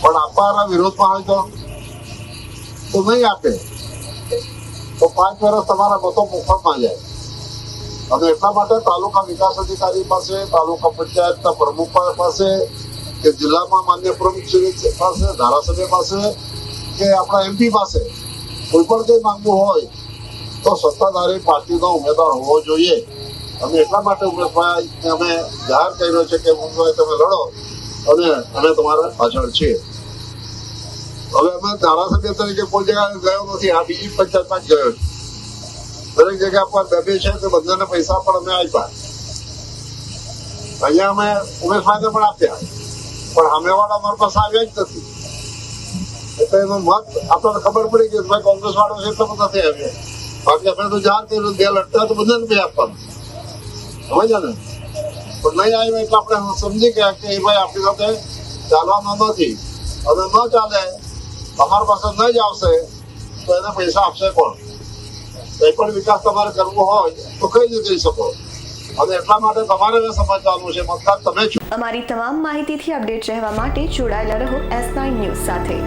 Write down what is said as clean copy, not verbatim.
પણ આપવાના વિરોધમાં હોય તો નહીં આપે તો 5 વર્ષ તમારા મતો મુફતમાં જાય. અને એટલા માટે તાલુકા વિકાસ અધિકારી પાસે, તાલુકા પંચાયતના પ્રમુખ પાસે કે જિલ્લામાં માન્ય પ્રમુખશ્રી પાસે, ધારાસભ્ય પાસે કે આપણા MP પાસે કોઈ પણ કંઈ માંગવું હોય તો સત્તાધારી પાર્ટીનો ઉમેદવાર હોવો જોઈએ. અને એટલા માટે ઉમેશભાઈ અમે જાહેર કર્યો છે કે ઉમેશભાઈ તમે લડો અને અમે તમારા પાછળ છીએ. હવે અમે ધારાસભ્ય તરીકે કોઈ જગ્યાએ ગયો નથી. આ બીજી પંચાયતમાં જ ગયો છું. દરેક જગ્યા પર 2-2 છે તે બધાને પૈસા પણ અમે આપ્યા. અહીંયા અમે ઉમેશભાઈને પણ આપ્યા, પણ સામેવાળા અમારી પાસે આવ્યા જ નથી. એટલે એનો મત આપણને ખબર પડી કે ભાઈ કોંગ્રેસ વાળો છે એટલે નથી આવ્યા. બાકી આપણે તો જાણ કર્યું 2 લડતા તો બધાને બે આપવાનું સમજ્યા ને. પણ નહીં આવ્યા એટલે આપણે સમજી ગયા કે એ ભાઈ આપણી સાથે ચાલવાનો નથી. અને ન ચાલે, અમારી પાસે ન જ આવશે તો એને પૈસા આપશે કોણ? કંઈ પણ વિકાસ તમારે કરવો હોય તો કઈ રીતે કરી શકો. અને એટલા માટે તમારે સમજવાનું છે મતદાર તમે છો. અમારી તમામ માહિતીથી અપડેટ રહેવા માટે જોડાયેલા રહો S9 ન્યૂઝ સાથે.